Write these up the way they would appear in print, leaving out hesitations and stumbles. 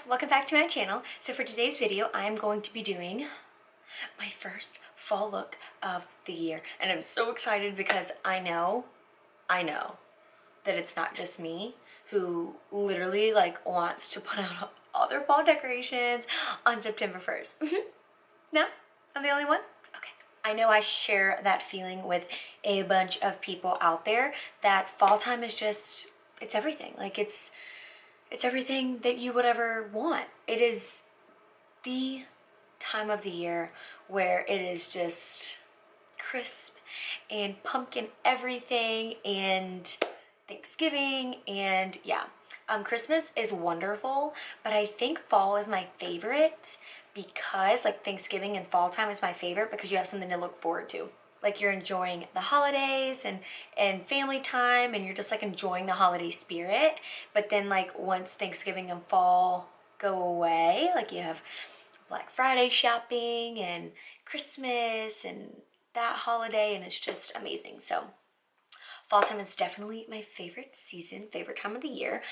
Welcome back to my channel. So for today's video, I'm going to be doing my first fall look of the year. And I'm so excited because I know that it's not just me who literally wants to put out all their fall decorations on September 1st. No? I'm the only one? Okay. I know I share that feeling with a bunch of people out there that fall time is just, it's everything. It's everything that you would ever want. It is the time of the year where it is just crisp and pumpkin everything and Thanksgiving and yeah. Christmas is wonderful, but I think fall is my favorite because Thanksgiving and fall time is my favorite because you have something to look forward to. You're enjoying the holidays and family time and you're just enjoying the holiday spirit. But then once Thanksgiving and fall go away, you have Black Friday shopping and Christmas and that holiday, and it's just amazing. So fall time is definitely my favorite season, favorite time of the year.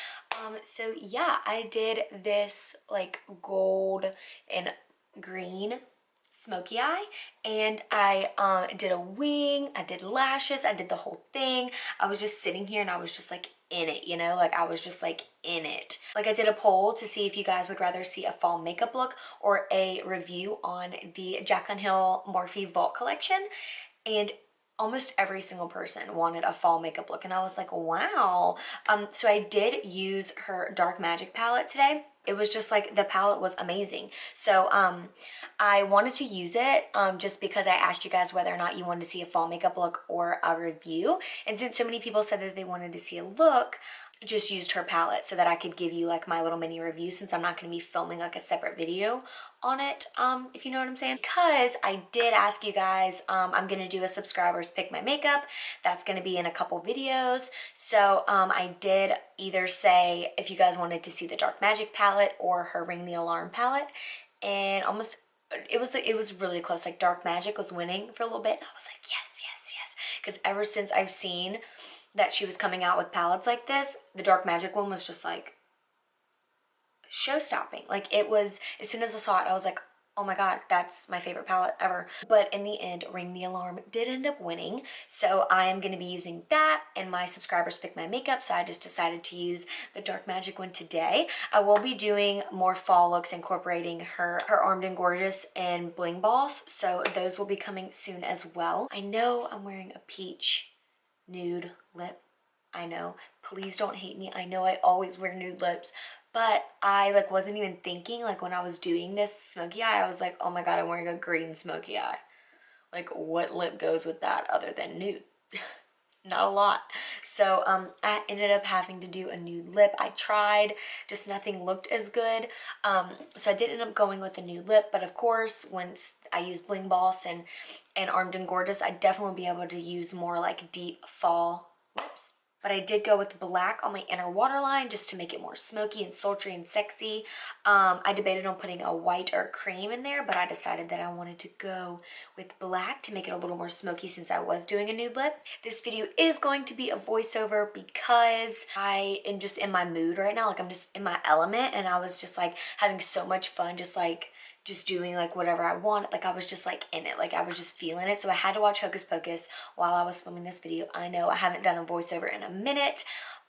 So yeah, I did this gold and green smoky eye, and I did a wing, I did lashes, I did the whole thing. I was just sitting here and I was just in it, you know, I was just in it. I did a poll to see if you guys would rather see a fall makeup look or a review on the Jaclyn Morphe Vault collection, and almost every single person wanted a fall makeup look, and I was like, wow. So I did use her Dark Magic palette today. It was just the palette was amazing. So I wanted to use it just because I asked you guys whether or not you wanted to see a fall makeup look or a review. And since so many people said that they wanted to see a look, just used her palette so that I could give you my little mini review, since I'm not going to be filming a separate video on it, if you know what I'm saying. Because I did ask you guys, I'm going to do a subscribers pick my makeup. That's going to be in a couple videos. So I did either say if you guys wanted to see the Dark Magic palette or her Ring the Alarm palette, and almost it was really close. Dark Magic was winning for a little bit, and I was like, yes, yes, yes, because ever since I've seen that she was coming out with palettes like this, the Dark Magic one was just show-stopping. It was, as soon as I saw it, I was like, oh my god, that's my favorite palette ever. But in the end, Ring the Alarm did end up winning, so I am going to be using that, and my subscribers pick my makeup, so I just decided to use the Dark Magic one today. I will be doing more fall looks incorporating her Armed and Gorgeous and Bling Balls, so those will be coming soon as well. I know I'm wearing a peach nude lip. I know, please don't hate me. I know I always wear nude lips, but I wasn't even thinking when I was doing this smoky eye, I was like, oh my god, I'm wearing a green smoky eye. What lip goes with that other than nude? Not a lot. So I ended up having to do a nude lip. I tried, just nothing looked as good. So I did end up going with a nude lip, but of course once I use Bling Boss and Armed and Gorgeous, I definitely will be able to use more deep fall lips. But I did go with black on my inner waterline just to make it more smoky and sultry and sexy. I debated on putting a white or cream in there, but I decided that I wanted to go with black to make it a little more smoky since I was doing a nude lip. This video is going to be a voiceover because I am just in my mood right now. I'm just in my element, and I was just having so much fun just doing whatever I want. I was just in it, I was just feeling it. So I had to watch Hocus Pocus while I was filming this video. I know I haven't done a voiceover in a minute,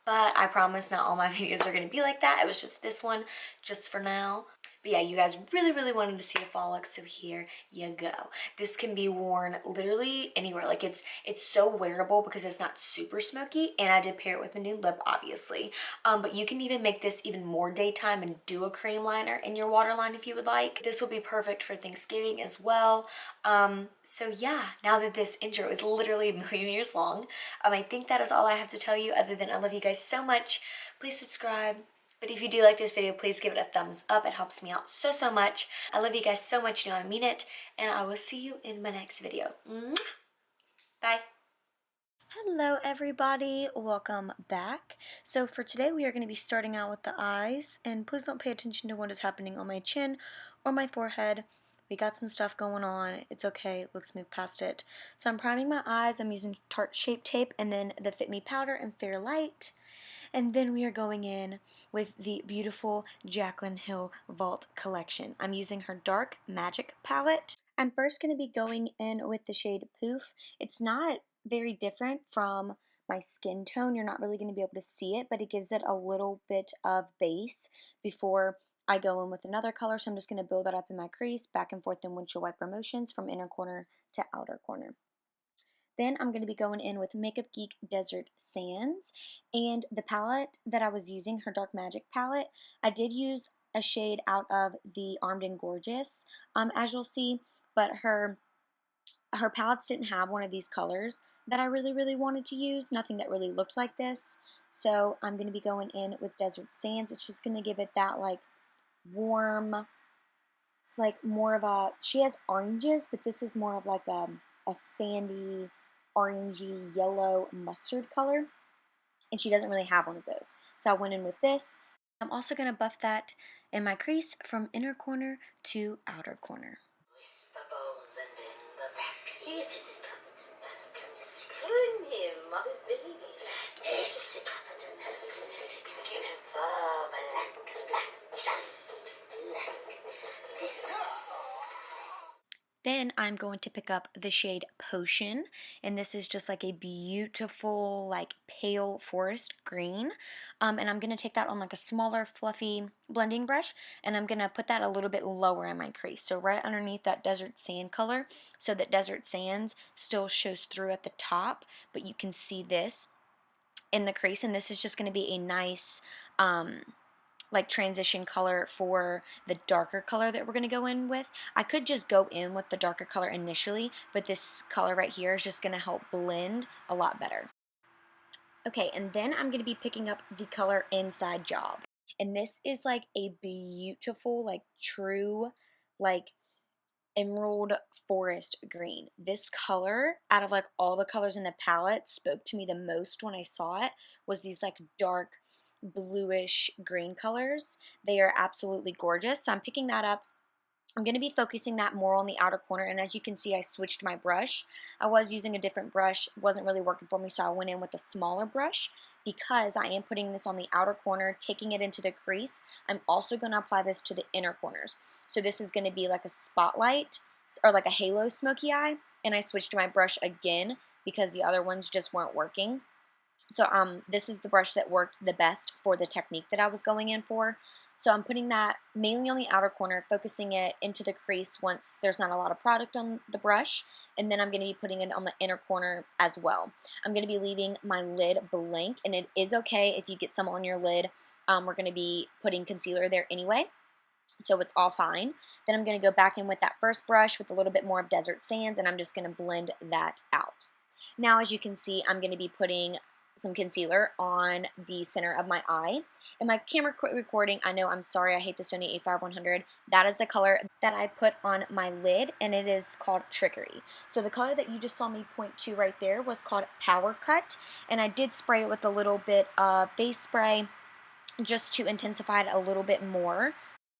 but I promise not all my videos are going to be like that. It was just this one, just for now. But yeah, you guys really, really wanted to see a fall look, so here you go. This can be worn literally anywhere. It's so wearable because it's not super smoky, and I did pair it with a nude lip, obviously. But you can even make this even more daytime and do a cream liner in your waterline if you would like. This will be perfect for Thanksgiving as well. So yeah, now that this intro is literally a million years long, I think that is all I have to tell you, other than I love you guys so much. Please subscribe, But if you do like this video, please give it a thumbs up. It helps me out so, so much. I love you guys so much. You know I mean it. And I will see you in my next video. Mwah. Bye. Hello everybody, welcome back. So for today we are going to be starting out with the eyes, and please don't pay attention to what is happening on my chin or my forehead. We got some stuff going on, it's okay, let's move past it. So I'm priming my eyes, I'm using Tarte Shape Tape and then the Fit Me Powder and Fair Light. And then we are going in with the beautiful Jaclyn Hill Vault collection. I'm using her Dark Magic palette. I'm first going to be going in with the shade Poof. It's not very different from my skin tone. You're not really going to be able to see it, but it gives it a little bit of base before I go in with another color. So I'm just going to build that up in my crease, back and forth in windshield wiper motions from inner corner to outer corner. Then I'm going to be going in with Makeup Geek Desert Sands, and the palette that I was using, her Dark Magic palette, I did use a shade out of the Armed and Gorgeous, as you'll see, but her palettes didn't have one of these colors that I really wanted to use, nothing that really looked like this, so I'm going to be going in with Desert Sands. It's just going to give it that like warm, it's like more of a, she has oranges, but this is more of like a sandy, orangey, yellow mustard color, and she doesn't really have one of those. So I went in with this. I'm also going to buff that in my crease from inner corner to outer corner. The bones and then the back. Killing him on his baby. Give him fur black as black, just black. This. Then I'm going to pick up the shade Potion, and this is just like a beautiful, like pale forest green. And I'm going to take that on like a smaller, fluffy blending brush, and I'm going to put that a little bit lower in my crease. So right underneath that Desert Sand color, so that Desert Sands still shows through at the top, but you can see this in the crease, and this is just going to be a nice, like transition color for the darker color that we're going to go in with. I could just go in with the darker color initially, but this color right here is just going to help blend a lot better. Okay, and then I'm going to be picking up the color Inside Job. And this is like a beautiful, like true, like emerald forest green. This color, out of like all the colors in the palette, spoke to me the most when I saw it, was these like dark bluish green colors. They are absolutely gorgeous. So I'm picking that up. I'm going to be focusing that more on the outer corner, and as you can see, I switched my brush. I was using a different brush, wasn't really working for me, so I went in with a smaller brush because I am putting this on the outer corner, taking it into the crease. I'm also going to apply this to the inner corners. So this is going to be like a spotlight or like a halo smoky eye, and I switched my brush again because the other ones just weren't working. So this is the brush that worked the best for the technique that I was going in for. So I'm putting that mainly on the outer corner, focusing it into the crease once there's not a lot of product on the brush, and then I'm going to be putting it on the inner corner as well. I'm going to be leaving my lid blank, and it is okay if you get some on your lid. We're going to be putting concealer there anyway, so it's all fine. Then I'm going to go back in with that first brush with a little bit more of Desert Sands, and I'm just going to blend that out. Now, as you can see, I'm going to be putting some concealer on the center of my eye. And my camera quit recording. I know, I'm sorry, I hate the Sony a5100. That is the color that I put on my lid, and it is called Trickery. So the color that you just saw me point to right there was called Power Cut, and I did spray it with a little bit of face spray just to intensify it a little bit more.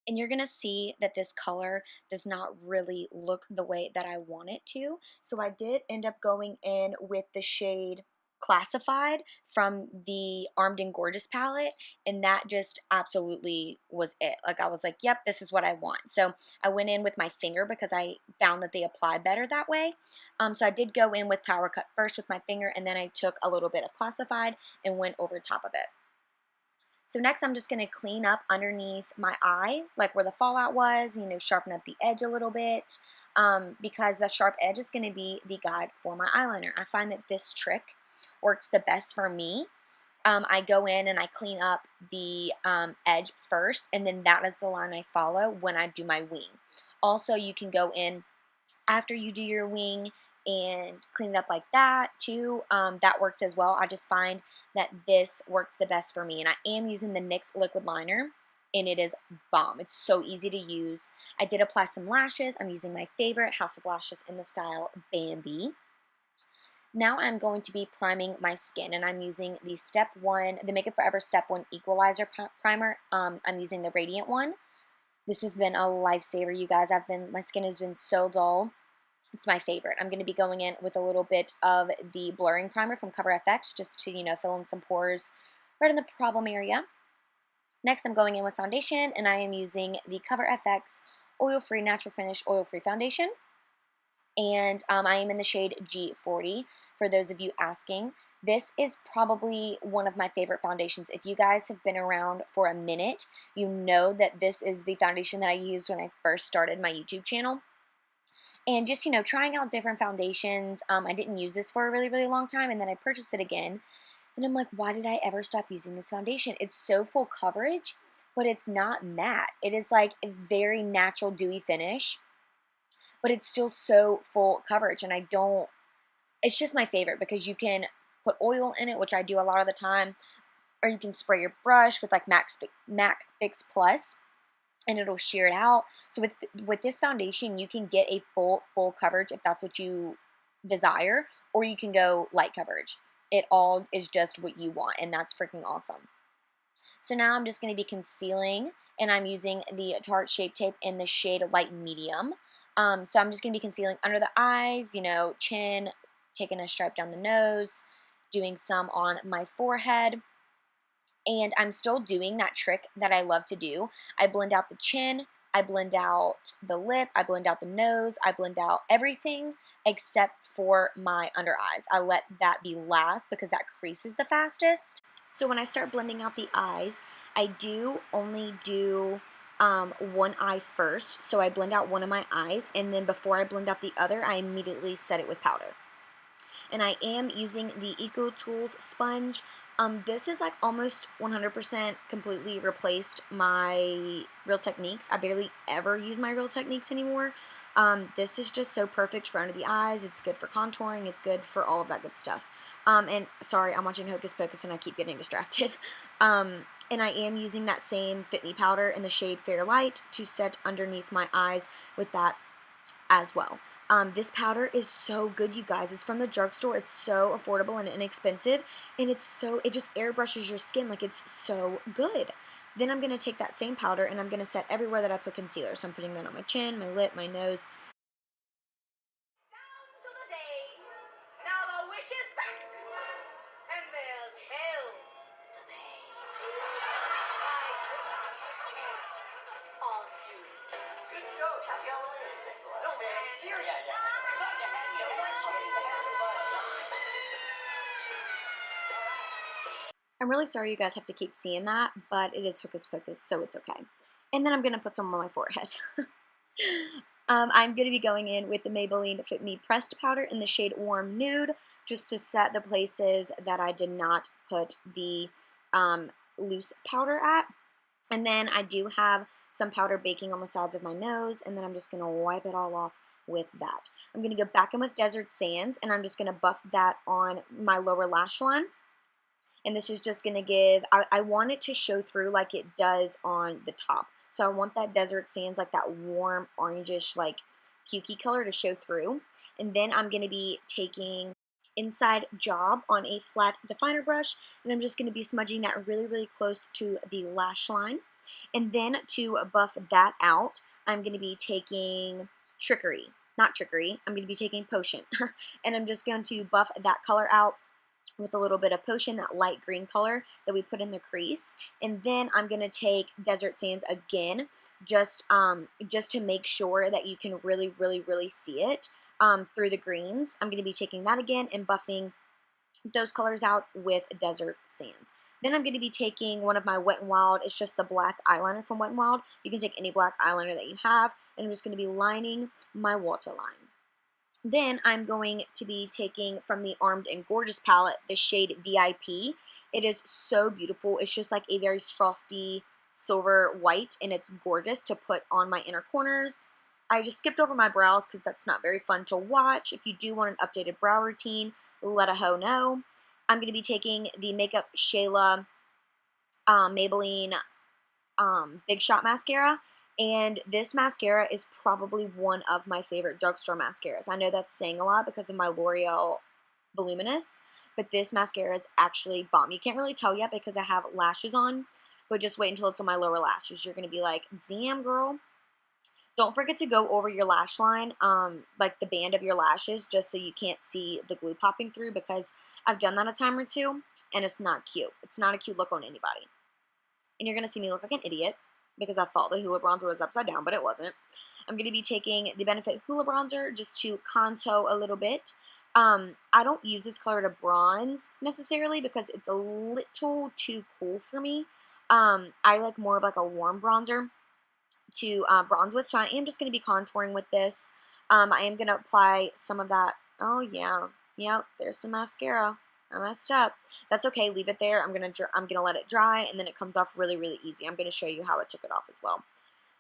And you're going to see that this color does not really look the way that I want it to. So I did end up going in with the shade Classified from the Armed and Gorgeous palette, and that just absolutely was it. Like, I was like, yep, this is what I want. So I went in with my finger because I found that they apply better that way. So I did go in with Power Cut first with my finger, and then I took a little bit of Classified and went over top of it. So next I'm just going to clean up underneath my eye, like where the fallout was, you know, sharpen up the edge a little bit, because the sharp edge is going to be the guide for my eyeliner. I find that this trick works the best for me. I go in and I clean up the edge first, and then that is the line I follow when I do my wing. Also, you can go in after you do your wing and clean it up like that too. That works as well. I just find that this works the best for me, and I am using the NYX liquid liner, and it is bomb. It's so easy to use. I did apply some lashes. I'm using my favorite House of Lashes in the style Bambi. Now I'm going to be priming my skin, and I'm using the Makeup Forever Step 1 Equalizer Primer. I'm using the Radiant one. This has been a lifesaver, you guys. My skin has been so dull. It's my favorite. I'm going to be going in with a little bit of the blurring primer from Cover FX just to, fill in some pores right in the problem area. Next, I'm going in with foundation, and I am using the Cover FX Oil-Free Natural Finish Oil-Free Foundation. And I am in the shade G40, for those of you asking. This is probably one of my favorite foundations. If you guys have been around for a minute, you know that this is the foundation that I used when I first started my YouTube channel. And just, trying out different foundations. I didn't use this for a really, really long time, and then I purchased it again. And I'm like, why did I ever stop using this foundation? It's so full coverage, but it's not matte. It is like a very natural dewy finish, but it's still so full coverage, and it's just my favorite because you can put oil in it, which I do a lot of the time, or you can spray your brush with like MAC Fix Plus, and it'll sheer it out. So with this foundation, you can get a full coverage if that's what you desire, or you can go light coverage. It all is just what you want, and that's freaking awesome. So now I'm just going to be concealing, and I'm using the Tarte Shape Tape in the shade Light Medium. So I'm just going to be concealing under the eyes, chin, taking a stripe down the nose, doing some on my forehead. And I'm still doing that trick that I love to do. I blend out the chin, I blend out the lip, I blend out the nose, I blend out everything except for my under eyes. I let that be last because that creases the fastest. So when I start blending out the eyes, I do only do one eye first. So I blend out one of my eyes, and then before I blend out the other, I immediately set it with powder. And I am using the Eco Tools sponge. This is like almost 100% completely replaced my Real Techniques. I barely ever use my Real Techniques anymore. This is just so perfect for under the eyes. It's good for contouring. It's good for all of that good stuff. And sorry, I'm watching Hocus Pocus and I keep getting distracted. And I am using that same Fit Me powder in the shade Fair Light to set underneath my eyes with that as well. This powder is so good, you guys. It's from the drugstore. It's so affordable and inexpensive, and it just airbrushes your skin. Like, it's so good. Then I'm going to take that same powder and I'm going to set everywhere that I put concealer. So I'm putting that on my chin, my lip, my nose. Down to the day. Now the witch is back. And there's hell to pay. On you. Good joke. Happy Halloween. Thanks a lot. No, man, I'm serious. I'm really sorry you guys have to keep seeing that, but it is Hocus Pocus, so it's okay. And then I'm going to put some on my forehead. I'm going to be going in with the Maybelline Fit Me Pressed Powder in the shade Warm Nude, just to set the places that I did not put the loose powder at. And then I do have some powder baking on the sides of my nose, and then I'm just going to wipe it all off with that. I'm going to go back in with Desert Sands, and I'm just going to buff that on my lower lash line. And this is just going to give, I want it to show through like it does on the top. So I want that Desert Sands, like that warm orangish, like pukey color to show through. And then I'm going to be taking Inside Job on a flat definer brush, and I'm just going to be smudging that really, really close to the lash line. And then to buff that out, I'm going to be taking Trickery. Not Trickery, I'm going to be taking Potion. And I'm just going to buff that color out with a little bit of Potion, that light green color that we put in the crease. And then I'm going to take Desert Sands again, just to make sure that you can really, really, really see it through the greens. I'm going to be taking that again and buffing those colors out with Desert Sands. Then I'm going to be taking one of my Wet n Wild. It's just the black eyeliner from Wet n Wild. You can take any black eyeliner that you have, and I'm just going to be lining my waterline. Then I'm going to be taking from the Armed and Gorgeous palette the shade VIP. It is so beautiful. It's just like a very frosty silver white, and it's gorgeous to put on my inner corners, I just skipped over my brows because that's not very fun to watch. If you do want an updated brow routine, let a hoe know. I'm going to be taking the Makeup Shayla Maybelline Big Shot Mascara. And this mascara is probably one of my favorite drugstore mascaras. I know that's saying a lot because of my L'Oreal Voluminous, but this mascara is actually bomb. You can't really tell yet because I have lashes on, but just wait until it's on my lower lashes. You're going to be like, damn, girl. Don't forget to go over your lash line, like the band of your lashes, just so you can't see the glue popping through, because I've done that a time or two, and it's not cute. It's not a cute look on anybody. And you're going to see me look like an idiot, because I thought the Hoola bronzer was upside down, but it wasn't. I'm going to be taking the Benefit Hoola bronzer just to contour a little bit. I don't use this color to bronze necessarily because it's a little too cool for me. I like more of like a warm bronzer to bronze with, so I am just going to be contouring with this. I am going to apply some of that. Oh yeah, yep, there's some mascara. I messed up. That's okay, leave it there. I'm gonna let it dry, and then it comes off really, really easy. I'm gonna show you how I took it off as well.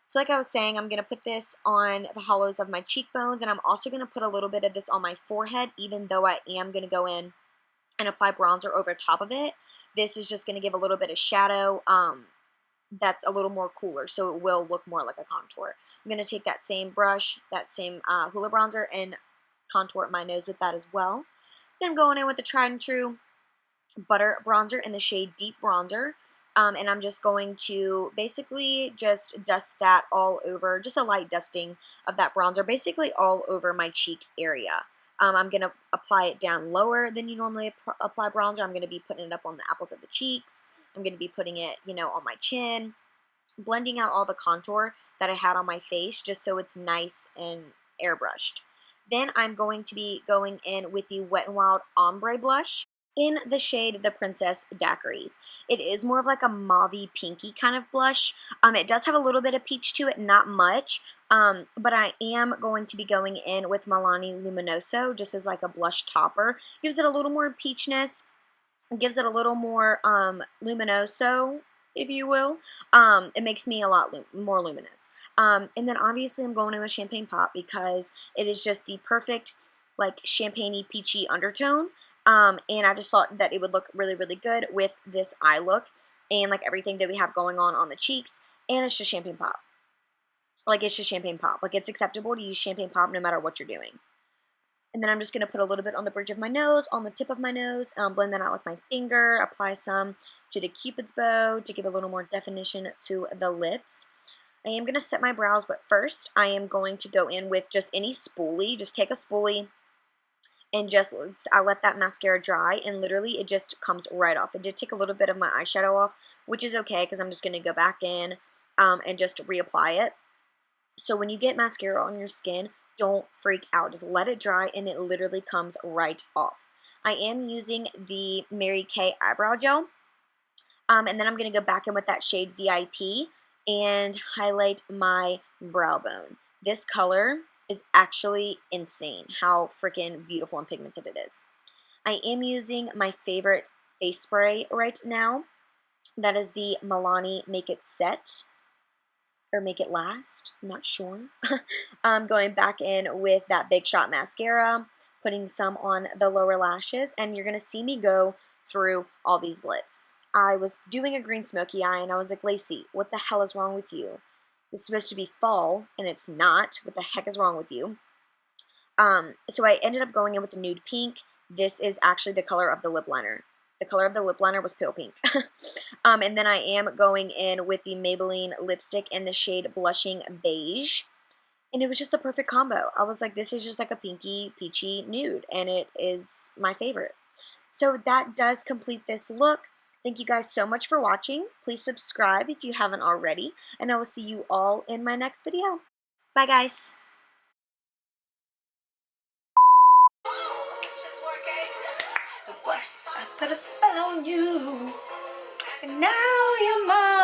So like I was saying, I'm gonna put this on the hollows of my cheekbones, and I'm also gonna put a little bit of this on my forehead, even though I am gonna go in and apply bronzer over top of it. This is just gonna give a little bit of shadow that's a little more cooler, so it will look more like a contour. I'm gonna take that same brush, that same Hoola bronzer, and contour my nose with that as well. Then I'm going in with the tried and true butter bronzer in the shade Deep Bronzer. And I'm just going to basically just dust that all over, just a light dusting of that bronzer, basically all over my cheek area. I'm going to apply it down lower than you normally apply bronzer. I'm going to be putting it up on the apples of the cheeks. I'm going to be putting it, you know, on my chin, blending out all the contour that I had on my face just so it's nice and airbrushed. Then I'm going to be going in with the Wet n Wild Ombre Blush in the shade The Princess Daiquiris. It is more of like a mauve pinky kind of blush. It does have a little bit of peach to it, not much, but I am going to be going in with Milani Luminoso just as like a blush topper. Gives it a little more peachness, gives it a little more luminoso, if you will. It makes me a lot more luminous. And then obviously I'm going in with Champagne Pop because it is just the perfect like champagne-y peachy undertone. And I just thought that it would look really, really good with this eye look and like everything that we have going on the cheeks. And it's just Champagne Pop. Like it's just Champagne Pop. Like it's acceptable to use Champagne Pop no matter what you're doing. And then I'm just going to put a little bit on the bridge of my nose, on the tip of my nose, blend that out with my finger, apply some to the Cupid's bow to give a little more definition to the lips. I am going to set my brows, but first I am going to go in with just any spoolie. Just take a spoolie and just, I let that mascara dry, and literally it just comes right off. It did take a little bit of my eyeshadow off, which is okay because I'm just going to go back in and just reapply it. So when you get mascara on your skin, don't freak out. Just let it dry and it literally comes right off. I am using the Mary Kay eyebrow gel. And then I'm going to go back in with that shade VIP and highlight my brow bone. This color is actually insane how freaking beautiful and pigmented it is. I am using my favorite face spray right now. That is the Milani Make It Set. Or Make It Last, I'm not sure. I'm going back in with that Big Shot mascara, putting some on the lower lashes, and you're going to see me go through all these lips. I was doing a green smoky eye, and I was like, Lacey, what the hell is wrong with you? It's supposed to be fall, and it's not. What the heck is wrong with you? So I ended up going in with the nude pink. This is actually the color of the lip liner. The color of the lip liner was pale pink. And then I am going in with the Maybelline lipstick in the shade Blushing Beige. And it was just a perfect combo. I was like, this is just like a pinky, peachy nude. And it is my favorite. So that does complete this look. Thank you guys so much for watching. Please subscribe if you haven't already. And I will see you all in my next video. Bye, guys. The worst, I put a spell on you, and now you're mine.